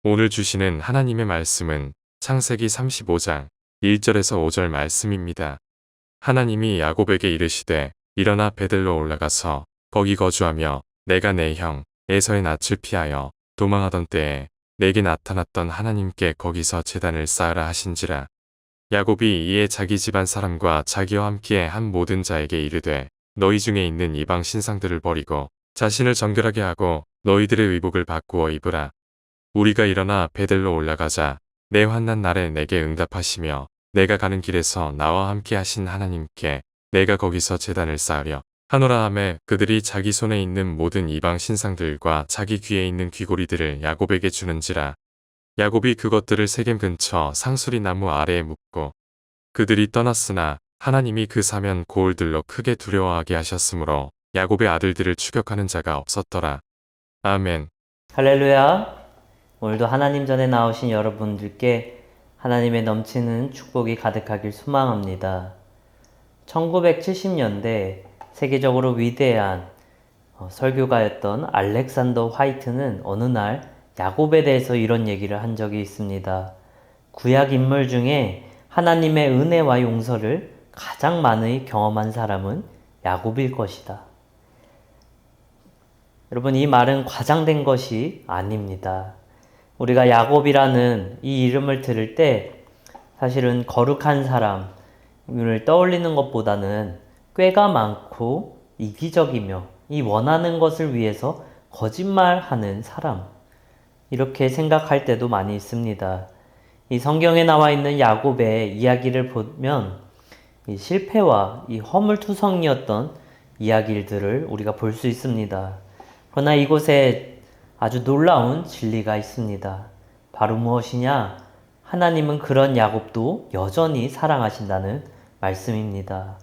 오늘 주시는 하나님의 말씀은 창세기 35장 1절에서 5절 말씀입니다. 하나님이 야곱에게 이르시되 일어나 베델로 올라가서 거기 거주하며 내가 내 형 에서의 낯을 피하여 도망하던 때에 내게 나타났던 하나님께 거기서 제단을 쌓으라 하신지라. 야곱이 이에 자기 집안 사람과 자기와 함께 한 모든 자에게 이르되 너희 중에 있는 이방 신상들을 버리고 자신을 정결하게 하고 너희들의 의복을 바꾸어 입으라. 우리가 일어나 베델로 올라가자 내 환난 날에 내게 응답하시며 내가 가는 길에서 나와 함께 하신 하나님께 내가 거기서 제단을 쌓으려 하노라 하매 그들이 자기 손에 있는 모든 이방 신상들과 자기 귀에 있는 귀고리들을 야곱에게 주는지라. 야곱이 그것들을 세겜 근처 상수리 나무 아래에 묻고 그들이 떠났으나 하나님이 그 사면 고을들로 크게 두려워하게 하셨으므로 야곱의 아들들을 추격하는 자가 없었더라. 아멘. 할렐루야. 오늘도 하나님 전에 나오신 여러분들께 하나님의 넘치는 축복이 가득하길 소망합니다. 1970년대 세계적으로 위대한 설교가였던 알렉산더 화이트는 어느 날 야곱에 대해서 이런 얘기를 한 적이 있습니다. 구약 인물 중에 하나님의 은혜와 용서를 가장 많이 경험한 사람은 야곱일 것이다. 여러분, 이 말은 과장된 것이 아닙니다. 우리가 야곱이라는 이 이름을 들을 때 사실은 거룩한 사람을 떠올리는 것보다는 꾀가 많고 이기적이며 이 원하는 것을 위해서 거짓말하는 사람, 이렇게 생각할 때도 많이 있습니다. 이 성경에 나와 있는 야곱의 이야기를 보면 이 실패와 이 허물투성이었던 이야기들을 우리가 볼 수 있습니다. 그러나 이곳에 아주 놀라운 진리가 있습니다. 바로 무엇이냐? 하나님은 그런 야곱도 여전히 사랑하신다는 말씀입니다.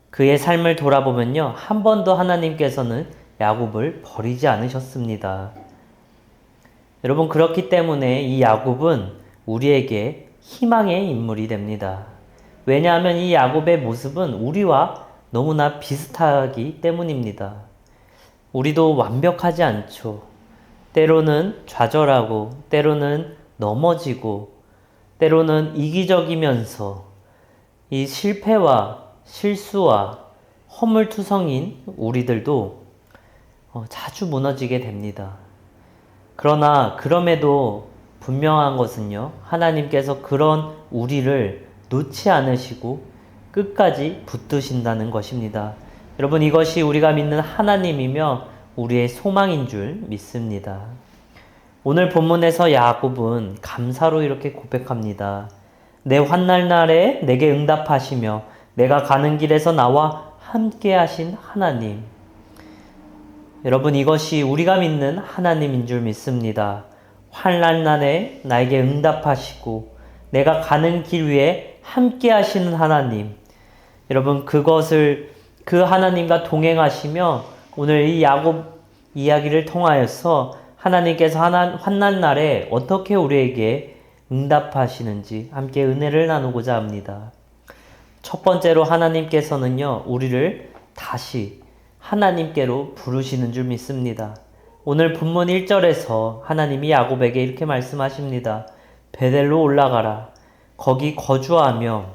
그의 삶을 돌아보면요, 한 번도 하나님께서는 야곱을 버리지 않으셨습니다. 여러분, 그렇기 때문에 이 야곱은 우리에게 희망의 인물이 됩니다. 왜냐하면 이 야곱의 모습은 우리와 너무나 비슷하기 때문입니다. 우리도 완벽하지 않죠. 때로는 좌절하고, 때로는 넘어지고, 때로는 이기적이면서 이 실패와 실수와 허물투성인 우리들도 자주 무너지게 됩니다. 그러나 그럼에도 분명한 것은요, 하나님께서 그런 우리를 놓지 않으시고 끝까지 붙드신다는 것입니다. 여러분, 이것이 우리가 믿는 하나님이며 우리의 소망인 줄 믿습니다. 오늘 본문에서 야곱은 감사로 이렇게 고백합니다. 내 환난 날에 내게 응답하시며 내가 가는 길에서 나와 함께 하신 하나님. 여러분, 이것이 우리가 믿는 하나님인 줄 믿습니다. 환난 날에 나에게 응답하시고 내가 가는 길 위에 함께 하시는 하나님. 여러분, 그 하나님과 동행하시며 오늘 이 야곱 이야기를 통하여서 하나님께서 환난 날에 어떻게 우리에게 응답하시는지 함께 은혜를 나누고자 합니다. 첫 번째로 하나님께서는요, 우리를 다시 하나님께로 부르시는 줄 믿습니다. 오늘 본문 1절에서 하나님이 야곱에게 이렇게 말씀하십니다. 베델로 올라가라. 거기 거주하며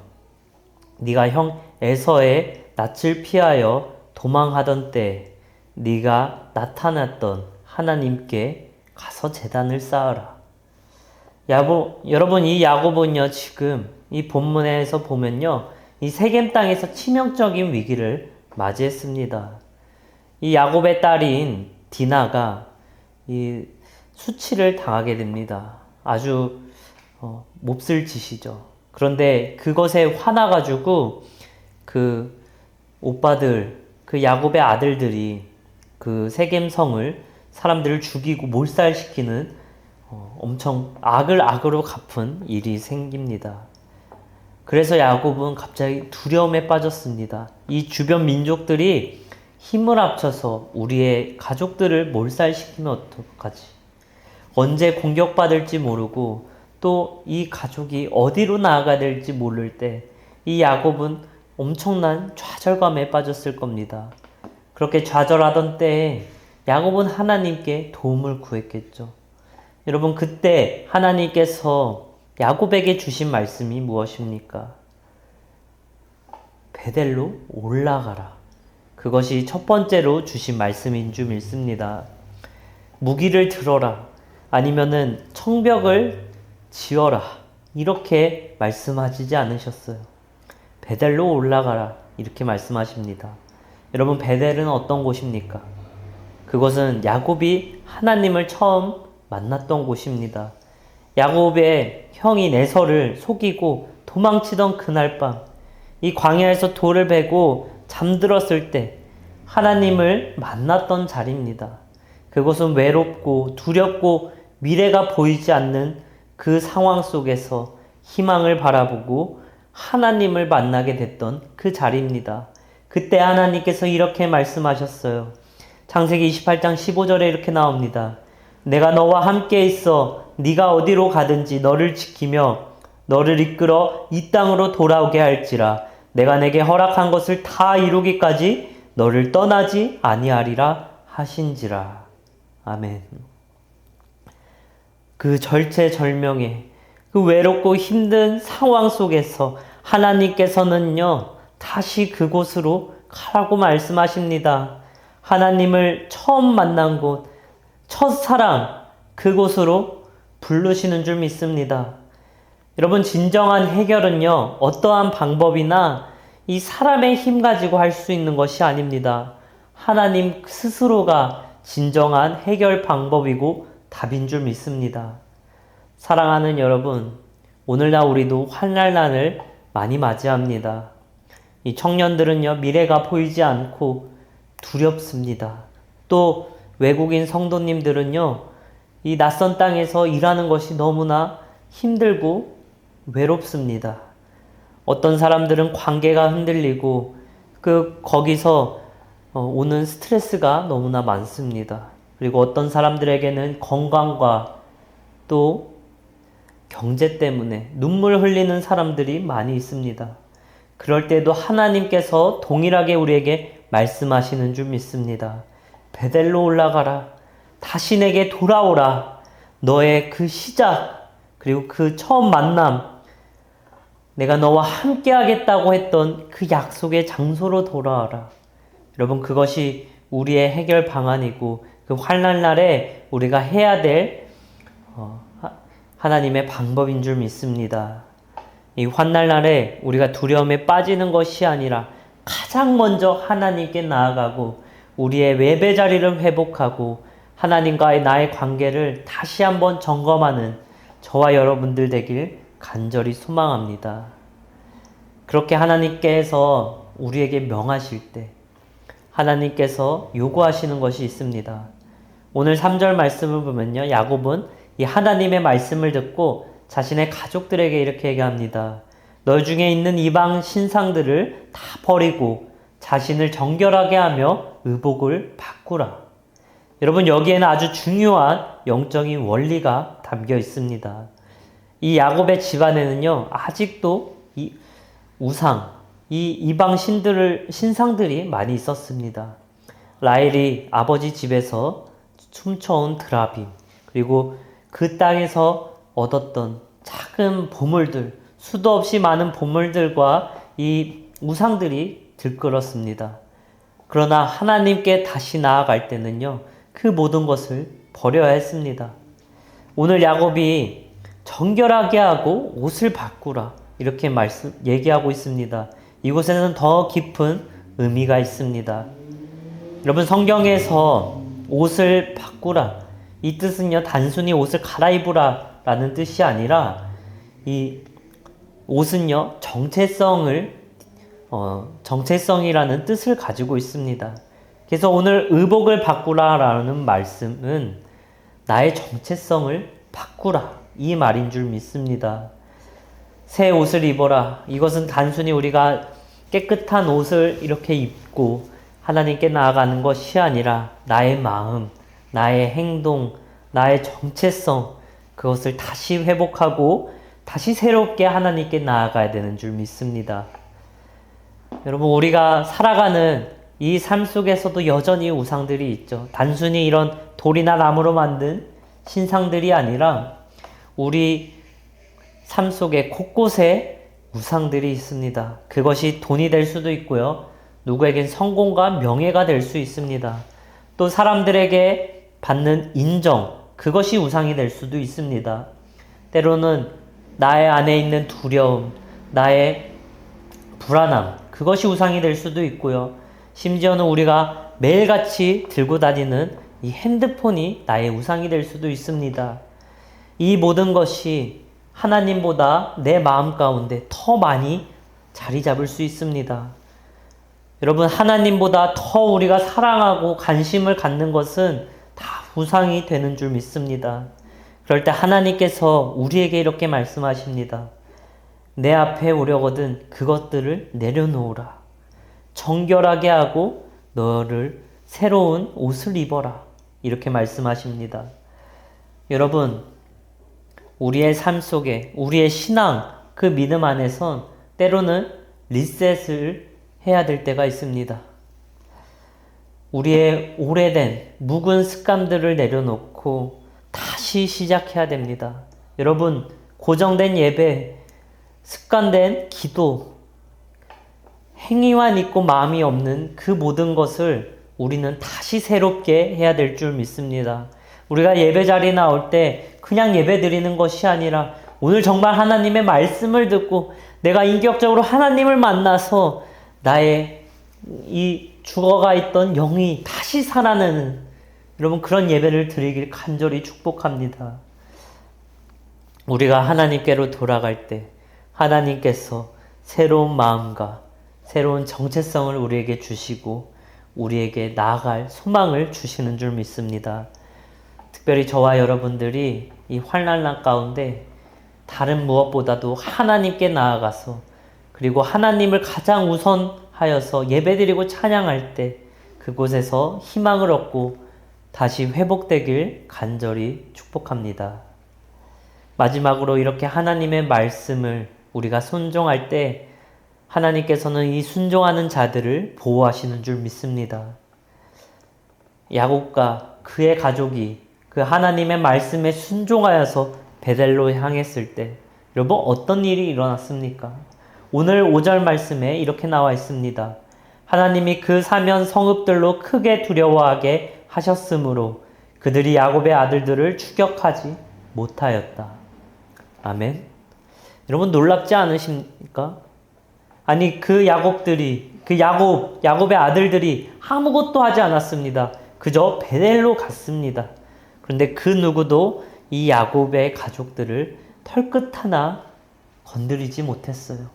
네가 형 에서의 낯을 피하여 도망하던 때 네가 나타났던 하나님께 가서 제단을 쌓아라. 여러분, 이 야곱은요, 지금 이 본문에서 보면요, 이 세겜 땅에서 치명적인 위기를 맞이했습니다. 이 야곱의 딸인 디나가 이 수치를 당하게 됩니다. 아주 몹쓸 짓이죠. 그런데 그것에 화나가지고 그 오빠들, 그 야곱의 아들들이 그 세겜성을 사람들을 죽이고 몰살시키는 엄청 악을 악으로 갚은 일이 생깁니다. 그래서 야곱은 갑자기 두려움에 빠졌습니다. 이 주변 민족들이 힘을 합쳐서 우리의 가족들을 몰살시키면 어떡하지? 언제 공격받을지 모르고 또 이 가족이 어디로 나아가야 될지 모를 때 이 야곱은 엄청난 좌절감에 빠졌을 겁니다. 그렇게 좌절하던 때에 야곱은 하나님께 도움을 구했겠죠. 여러분, 그때 하나님께서 야곱에게 주신 말씀이 무엇입니까? 베델로 올라가라. 그것이 첫 번째로 주신 말씀인 줄 믿습니다. 무기를 들어라. 아니면은 청벽을 지어라. 이렇게 말씀하시지 않으셨어요. 베델로 올라가라. 이렇게 말씀하십니다. 여러분, 베델은 어떤 곳입니까? 그것은 야곱이 하나님을 처음 만났던 곳입니다. 야곱의 형인 에서를 속이고 도망치던 그날 밤, 이 광야에서 돌을 베고 잠들었을 때 하나님을 만났던 자리입니다. 그곳은 외롭고 두렵고 미래가 보이지 않는 그 상황 속에서 희망을 바라보고 하나님을 만나게 됐던 그 자리입니다. 그때 하나님께서 이렇게 말씀하셨어요. 창세기 28장 15절에 이렇게 나옵니다. 내가 너와 함께 있어 네가 어디로 가든지 너를 지키며 너를 이끌어 이 땅으로 돌아오게 할지라. 내가 내게 허락한 것을 다 이루기까지 너를 떠나지 아니하리라 하신지라. 아멘. 그 절체절명의 그 외롭고 힘든 상황 속에서 하나님께서는요, 다시 그곳으로 가라고 말씀하십니다. 하나님을 처음 만난 곳, 첫사랑, 그곳으로 부르시는 줄 믿습니다. 여러분, 진정한 해결은요, 어떠한 방법이나 이 사람의 힘 가지고 할 수 있는 것이 아닙니다. 하나님 스스로가 진정한 해결 방법이고 답인 줄 믿습니다. 사랑하는 여러분, 오늘날 우리도 환난을 많이 맞이합니다. 이 청년들은요, 미래가 보이지 않고 두렵습니다. 또 외국인 성도님들은요, 이 낯선 땅에서 일하는 것이 너무나 힘들고 외롭습니다. 어떤 사람들은 관계가 흔들리고 거기서 오는 스트레스가 너무나 많습니다. 그리고 어떤 사람들에게는 건강과 또 경제 때문에 눈물 흘리는 사람들이 많이 있습니다. 그럴 때도 하나님께서 동일하게 우리에게 말씀하시는 줄 믿습니다. 베델로 올라가라. 다시 내게 돌아오라. 너의 그 시작, 그리고 그 처음 만남, 내가 너와 함께 하겠다고 했던 그 약속의 장소로 돌아와라. 여러분, 그것이 우리의 해결 방안이고 그 환난날에 우리가 해야 될 하나님의 방법인 줄 믿습니다. 이 환난날에 우리가 두려움에 빠지는 것이 아니라 가장 먼저 하나님께 나아가고 우리의 예배 자리를 회복하고 하나님과의 나의 관계를 다시 한번 점검하는 저와 여러분들 되길 간절히 소망합니다. 그렇게 하나님께서 우리에게 명하실 때 하나님께서 요구하시는 것이 있습니다. 오늘 3절 말씀을 보면요, 야곱은 이 하나님의 말씀을 듣고 자신의 가족들에게 이렇게 얘기합니다. 너 중에 있는 이방 신상들을 다 버리고 자신을 정결하게 하며 의복을 바꾸라. 여러분, 여기에는 아주 중요한 영적인 원리가 담겨 있습니다. 이 야곱의 집안에는요, 아직도 이 우상, 이 이방 신상들이 많이 있었습니다. 라헬이 아버지 집에서 훔쳐온 드라빔, 그리고 그 땅에서 얻었던 작은 보물들, 수도 없이 많은 보물들과 이 우상들이 들끓었습니다. 그러나 하나님께 다시 나아갈 때는요, 그 모든 것을 버려야 했습니다. 오늘 야곱이 정결하게 하고 옷을 바꾸라, 이렇게 얘기하고 있습니다. 이곳에는 더 깊은 의미가 있습니다. 여러분, 성경에서 옷을 바꾸라, 이 뜻은요, 단순히 옷을 갈아입으라 라는 뜻이 아니라 이 옷은요, 정체성이라는 뜻을 가지고 있습니다. 그래서 오늘 의복을 바꾸라 라는 말씀은 나의 정체성을 바꾸라, 이 말인 줄 믿습니다. 새 옷을 입어라. 이것은 단순히 우리가 깨끗한 옷을 이렇게 입고 하나님께 나아가는 것이 아니라 나의 마음, 나의 행동, 나의 정체성, 그것을 다시 회복하고 다시 새롭게 하나님께 나아가야 되는 줄 믿습니다. 여러분, 우리가 살아가는 이 삶 속에서도 여전히 우상들이 있죠. 단순히 이런 돌이나 나무로 만든 신상들이 아니라 우리 삶 속에 곳곳에 우상들이 있습니다. 그것이 돈이 될 수도 있고요. 누구에겐 성공과 명예가 될 수 있습니다. 또 사람들에게 받는 인정, 그것이 우상이 될 수도 있습니다. 때로는 나의 안에 있는 두려움, 나의 불안함, 그것이 우상이 될 수도 있고요. 심지어는 우리가 매일같이 들고 다니는 이 핸드폰이 나의 우상이 될 수도 있습니다. 이 모든 것이 하나님보다 내 마음 가운데 더 많이 자리 잡을 수 있습니다. 여러분, 하나님보다 더 우리가 사랑하고 관심을 갖는 것은 다 우상이 되는 줄 믿습니다. 그럴 때 하나님께서 우리에게 이렇게 말씀하십니다. 내 앞에 오려거든 그것들을 내려놓으라. 정결하게 하고 너를 새로운 옷을 입어라. 이렇게 말씀하십니다. 여러분, 우리의 삶 속에 우리의 신앙, 그 믿음 안에선 때로는 리셋을 해야 될 때가 있습니다. 우리의 오래된 묵은 습관들을 내려놓고 다시 시작해야 됩니다. 여러분, 고정된 예배, 습관된 기도, 행위만 있고 마음이 없는 그 모든 것을 우리는 다시 새롭게 해야 될 줄 믿습니다. 우리가 예배 자리에 나올 때 그냥 예배 드리는 것이 아니라 오늘 정말 하나님의 말씀을 듣고 내가 인격적으로 하나님을 만나서 나의 이 죽어가 있던 영이 다시 살아나는 여러분 그런 예배를 드리길 간절히 축복합니다. 우리가 하나님께로 돌아갈 때 하나님께서 새로운 마음과 새로운 정체성을 우리에게 주시고 우리에게 나아갈 소망을 주시는 줄 믿습니다. 특별히 저와 여러분들이 이 환난난 가운데 다른 무엇보다도 하나님께 나아가서 그리고 하나님을 가장 우선하여서 예배드리고 찬양할 때 그곳에서 희망을 얻고 다시 회복되길 간절히 축복합니다. 마지막으로 이렇게 하나님의 말씀을 우리가 순종할 때 하나님께서는 이 순종하는 자들을 보호하시는 줄 믿습니다. 야곱과 그의 가족이 그 하나님의 말씀에 순종하여서 베델로 향했을 때 여러분 어떤 일이 일어났습니까? 오늘 5절 말씀에 이렇게 나와 있습니다. 하나님이 그 사면 성읍들로 크게 두려워하게 하셨으므로 그들이 야곱의 아들들을 추격하지 못하였다. 아멘. 여러분 놀랍지 않으십니까? 아니 그 야곱의 아들들이 아무것도 하지 않았습니다. 그저 베델로 갔습니다. 그런데 그 누구도 이 야곱의 가족들을 털끝 하나 건드리지 못했어요.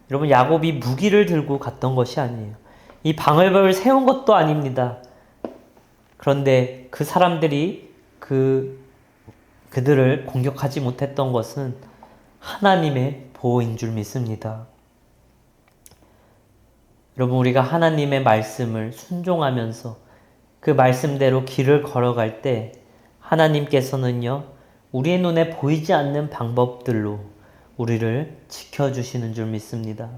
여러분 야곱이 무기를 들고 갔던 것이 아니에요. 이 방울벽을 세운 것도 아닙니다. 그런데 그 사람들이 그들을 공격하지 못했던 것은 하나님의 보호인 줄 믿습니다. 여러분 우리가 하나님의 말씀을 순종하면서 그 말씀대로 길을 걸어갈 때 하나님께서는요 우리의 눈에 보이지 않는 방법들로 우리를 지켜주시는 줄 믿습니다.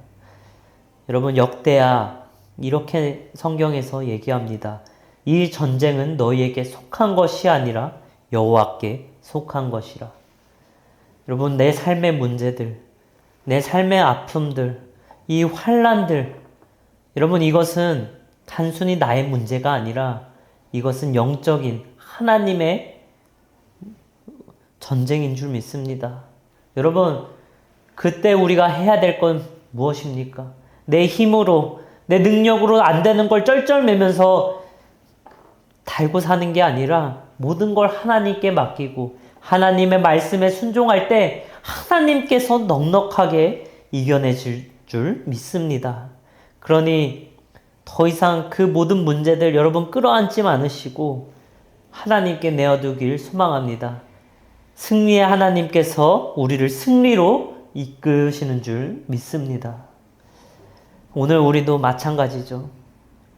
여러분 역대하 이렇게 성경에서 얘기합니다. 이 전쟁은 너희에게 속한 것이 아니라 여호와께 속한 것이라. 여러분 내 삶의 문제들, 내 삶의 아픔들, 이 환난들 여러분 이것은 단순히 나의 문제가 아니라 이것은 영적인 하나님의 전쟁인 줄 믿습니다. 여러분 그때 우리가 해야 될 건 무엇입니까? 내 힘으로 내 능력으로 안 되는 걸 쩔쩔매면서 달고 사는 게 아니라 모든 걸 하나님께 맡기고 하나님의 말씀에 순종할 때 하나님께서 넉넉하게 이겨내줄 줄 믿습니다. 그러니 더 이상 그 모든 문제들 여러분 끌어안지 않으시고 하나님께 내어두길 소망합니다. 승리의 하나님께서 우리를 승리로 이끄시는 줄 믿습니다. 오늘 우리도 마찬가지죠.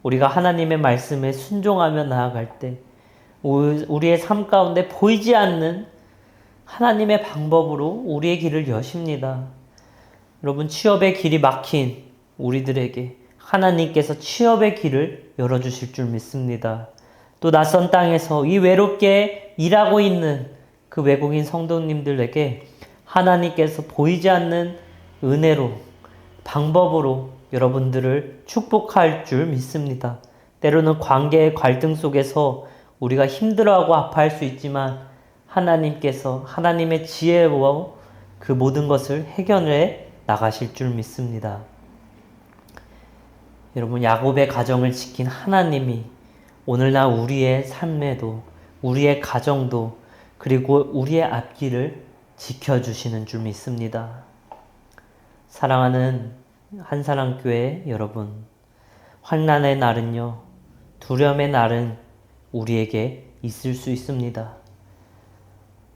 우리가 하나님의 말씀에 순종하며 나아갈 때 우리의 삶 가운데 보이지 않는 하나님의 방법으로 우리의 길을 여십니다. 여러분 취업의 길이 막힌 우리들에게 하나님께서 취업의 길을 열어주실 줄 믿습니다. 또 낯선 땅에서 이 외롭게 일하고 있는 그 외국인 성도님들에게 하나님께서 보이지 않는 은혜로, 방법으로 여러분들을 축복할 줄 믿습니다. 때로는 관계의 갈등 속에서 우리가 힘들어하고 아파할 수 있지만 하나님께서 하나님의 지혜로 그 모든 것을 해결해 나가실 줄 믿습니다. 여러분, 야곱의 가정을 지킨 하나님이 오늘날 우리의 삶에도, 우리의 가정도, 그리고 우리의 앞길을 지켜주시는 줄 믿습니다. 사랑하는 한사랑교회 여러분, 환난의 날은요, 두려움의 날은 우리에게 있을 수 있습니다.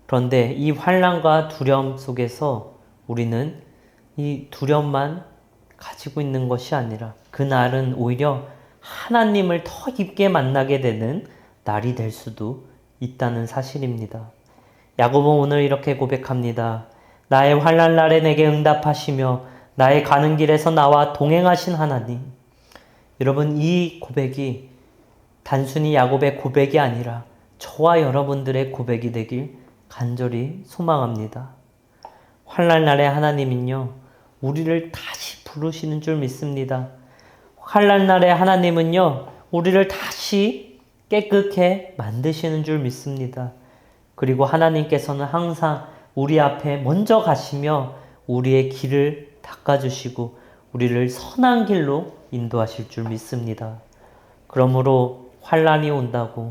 그런데 이 환난과 두려움 속에서 우리는 이 두려움만 가지고 있는 것이 아니라 그 날은 오히려 하나님을 더 깊게 만나게 되는 날이 될 수도 있다는 사실입니다. 야곱은 오늘 이렇게 고백합니다. 나의 환난 날에 내게 응답하시며 나의 가는 길에서 나와 동행하신 하나님. 여러분, 이 고백이 단순히 야곱의 고백이 아니라 저와 여러분들의 고백이 되길 간절히 소망합니다. 환난 날에 하나님은요, 우리를 다시 부르시는 줄 믿습니다. 환난 날에 하나님은요, 우리를 다시 깨끗게 만드시는 줄 믿습니다. 그리고 하나님께서는 항상 우리 앞에 먼저 가시며 우리의 길을 닦아주시고 우리를 선한 길로 인도하실 줄 믿습니다. 그러므로 환난이 온다고,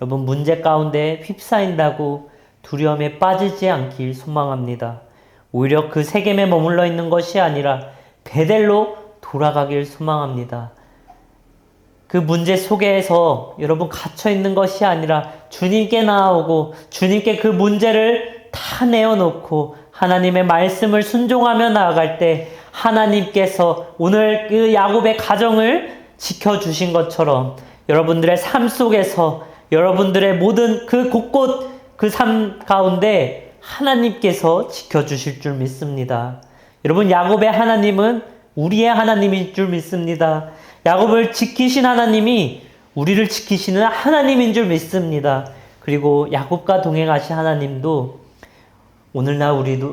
여러분 문제 가운데 휩싸인다고 두려움에 빠지지 않길 소망합니다. 오히려 그 세겜에 머물러 있는 것이 아니라 베델로 돌아가길 소망합니다. 그 문제 속에서 여러분 갇혀 있는 것이 아니라 주님께 나아오고 주님께 그 문제를 다 내어놓고 하나님의 말씀을 순종하며 나아갈 때 하나님께서 오늘 그 야곱의 가정을 지켜주신 것처럼 여러분들의 삶 속에서 여러분들의 모든 그 곳곳 그 삶 가운데 하나님께서 지켜주실 줄 믿습니다. 여러분, 야곱의 하나님은 우리의 하나님일 줄 믿습니다. 야곱을 지키신 하나님이 우리를 지키시는 하나님인 줄 믿습니다. 그리고 야곱과 동행하신 하나님도 오늘날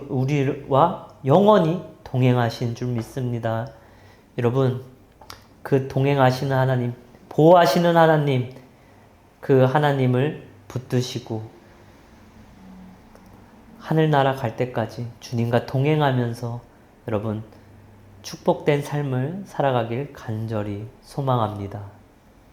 우리와 영원히 동행하신 줄 믿습니다. 여러분, 그 동행하시는 하나님, 보호하시는 하나님, 그 하나님을 붙드시고 하늘나라 갈 때까지 주님과 동행하면서 여러분 축복된 삶을 살아가길 간절히 소망합니다.